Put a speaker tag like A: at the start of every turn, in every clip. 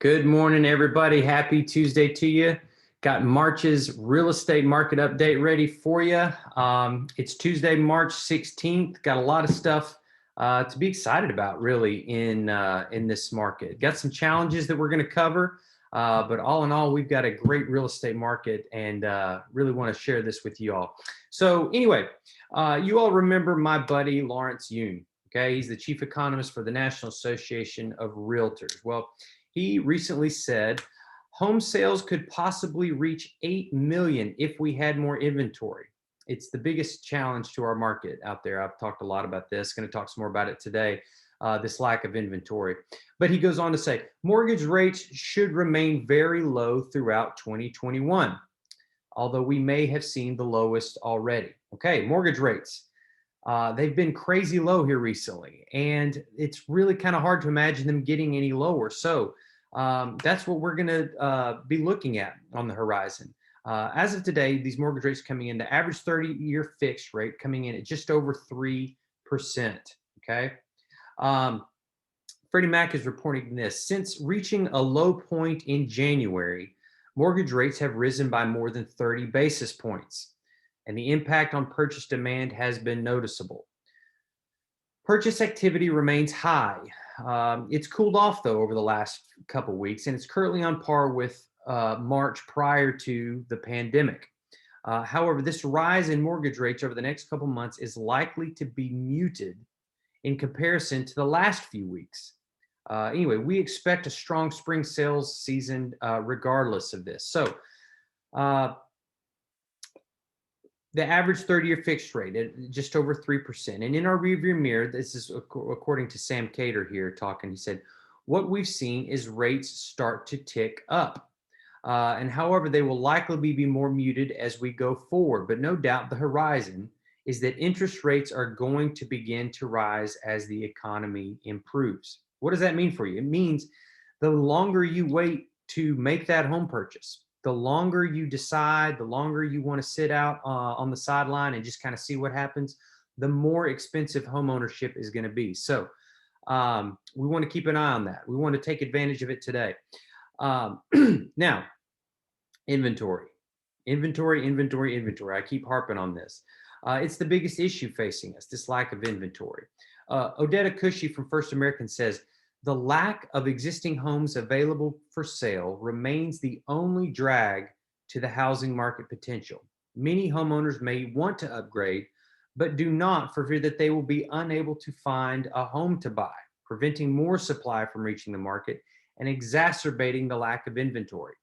A: Good morning, everybody. Happy Tuesday to you. Got March's real estate market update ready for you. It's Tuesday, March 16th. Got a lot of stuff to be excited about, really, in this market. Got some challenges that we're going to cover, but all in all, we've got a great real estate market, and really want to share this with you all. So, anyway, you all remember my buddy Lawrence Yun. Okay, he's the chief economist for the National Association of Realtors. Well, he recently said home sales could possibly reach 8 million if we had more inventory. It's the biggest challenge to our market out there. I've talked a lot about this, going to talk some more about it today, this lack of inventory. But he goes on to say, mortgage rates should remain very low throughout 2021, although we may have seen the lowest already. Okay, mortgage rates. They've been crazy low here recently, and it's really kind of hard to imagine them getting any lower. So that's what we're going to be looking at on the horizon. As of today, these mortgage rates coming in, the average 30-year fixed rate coming in at just over 3%. Okay. Freddie Mac is reporting this. Since reaching a low point in January, mortgage rates have risen by more than 30 basis points, and the impact on purchase demand has been noticeable. Purchase activity remains high. It's cooled off, though, over the last couple weeks, and it's currently on par with March prior to the pandemic. However, this rise in mortgage rates over the next couple months is likely to be muted in comparison to the last few weeks. Anyway, we expect a strong spring sales season regardless of this. So, the average 30-year fixed rate at just over 3%. And in our rearview mirror, this is according to Sam Cater here talking, he said, what we've seen is rates start to tick up. And however, they will likely be more muted as we go forward. But no doubt the horizon is that interest rates are going to begin to rise as the economy improves. What does that mean for you? It means the longer you wait to make that home purchase, the longer you decide, the longer you want to sit out on the sideline and just kind of see what happens, the more expensive home ownership is going to be. So we want to keep an eye on that. We want to take advantage of it today. Now, inventory. I keep harping on this. It's the biggest issue facing us, this lack of inventory. Odetta Cushy from First American says, the lack of existing homes available for sale remains the only drag to the housing market potential. Many homeowners may want to upgrade, but do not for fear that they will be unable to find a home to buy, preventing more supply from reaching the market and exacerbating the lack of inventory.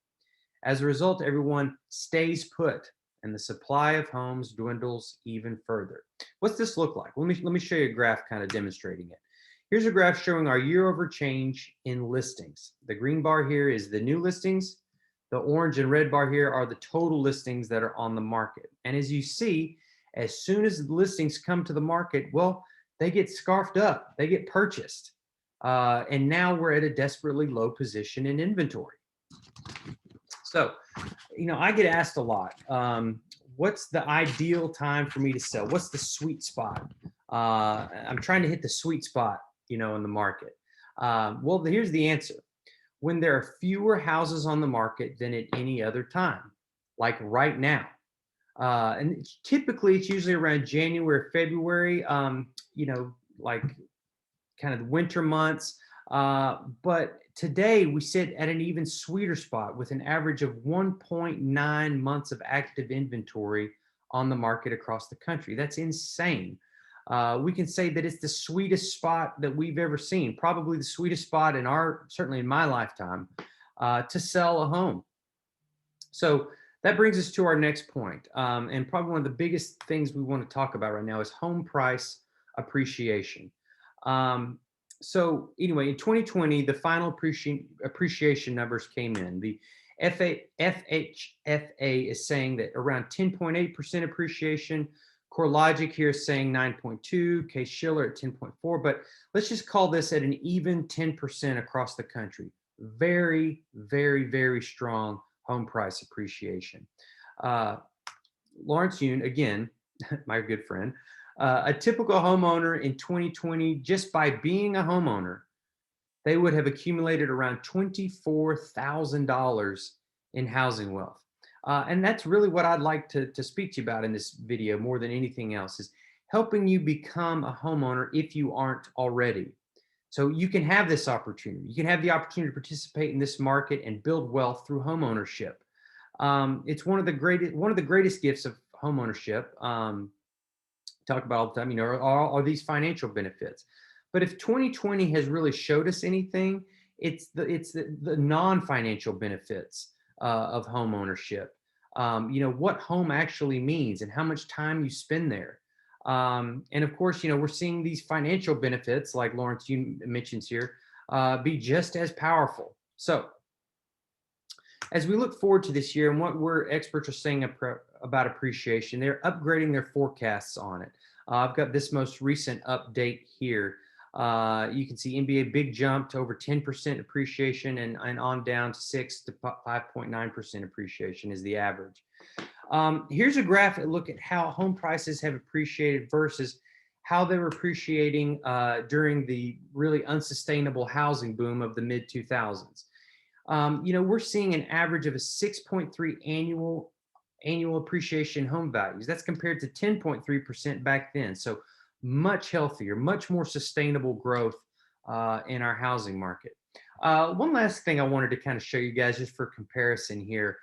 A: As a result, everyone stays put and the supply of homes dwindles even further. What's this look like? Let me show you a graph kind of demonstrating it. Here's a graph showing our year-over change in listings. The green bar here is the new listings. The orange and red bar here are the total listings that are on the market. And as you see, as soon as the listings come to the market, well, they get scarfed up, they get purchased. And now we're at a desperately low position in inventory. So, I get asked a lot, what's the ideal time for me to sell? What's the sweet spot? I'm trying to hit the sweet spot, in the market. Well, here's the answer. When there are fewer houses on the market than at any other time, like right now. And typically it's usually around January, February, like kind of the winter months. But today we sit at an even sweeter spot with an average of 1.9 months of active inventory on the market across the country. That's insane. We can say that it's the sweetest spot that we've ever seen, probably the sweetest spot certainly in my lifetime, to sell a home. So that brings us to our next point. And probably one of the biggest things we want to talk about right now is home price appreciation. So anyway, in 2020, the final appreciation numbers came in. The FHFA is saying that around 10.8% appreciation. CoreLogic here is saying 9.2, Case-Shiller at 10.4, but let's just call this at an even 10% across the country. Very, very, very strong home price appreciation. Lawrence Yun, again, my good friend, a typical homeowner in 2020, just by being a homeowner, they would have accumulated around $24,000 in housing wealth. And that's really what I'd like to speak to you about in this video more than anything else, is helping you become a homeowner if you aren't already. So you can have this opportunity. You can have the opportunity to participate in this market and build wealth through homeownership. It's one of the greatest gifts of homeownership. Talk about all the time, are these financial benefits. But if 2020 has really showed us anything, it's the non-financial benefits of home ownership. What home actually means and how much time you spend there. And of course, we're seeing these financial benefits, like Lawrence, you mentions here, be just as powerful. So as we look forward to this year and what experts are saying about appreciation, they're upgrading their forecasts on it. I've got this most recent update here. You can see NBA big jump to over 10% appreciation and on down to 6 to 5.9% appreciation is the average. Here's a graph that look at how home prices have appreciated versus how they were appreciating during the really unsustainable housing boom of the mid 2000s. We're seeing an average of a 6.3 annual appreciation in home values. That's compared to 10.3% back then. So much healthier, much more sustainable growth in our housing market. One last thing I wanted to kind of show you guys just for comparison here.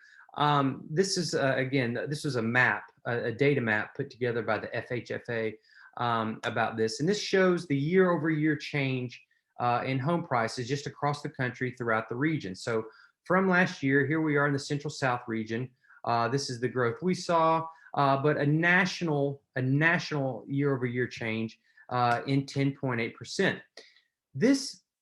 A: This is, again, this was a map, a data map put together by the FHFA about this. And this shows the year-over-year change in home prices just across the country throughout the region. So from last year, here we are in the Central South region. This is the growth we saw, but a national year-over-year change in 10.8%.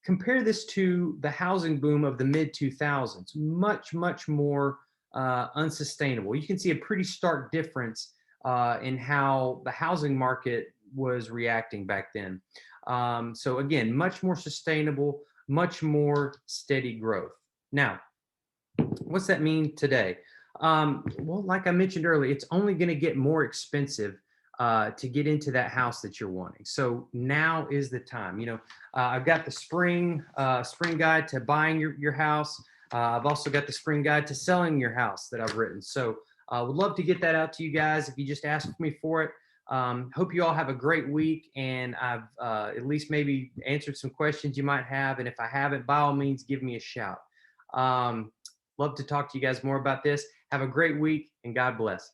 A: Compare this to the housing boom of the mid 2000s, much more unsustainable. You can see a pretty stark difference in how the housing market was reacting back then. So again, much more sustainable, much more steady growth. Now, what's that mean today? Well, like I mentioned earlier, it's only going to get more expensive to get into that house that you're wanting. So now is the time. I've got the spring guide to buying your house. I've also got the spring guide to selling your house that I've written. So I would love to get that out to you guys if you just ask me for it. Hope you all have a great week, and I've at least maybe answered some questions you might have. And if I haven't, by all means, give me a shout. Love to talk to you guys more about this. Have a great week, and God bless.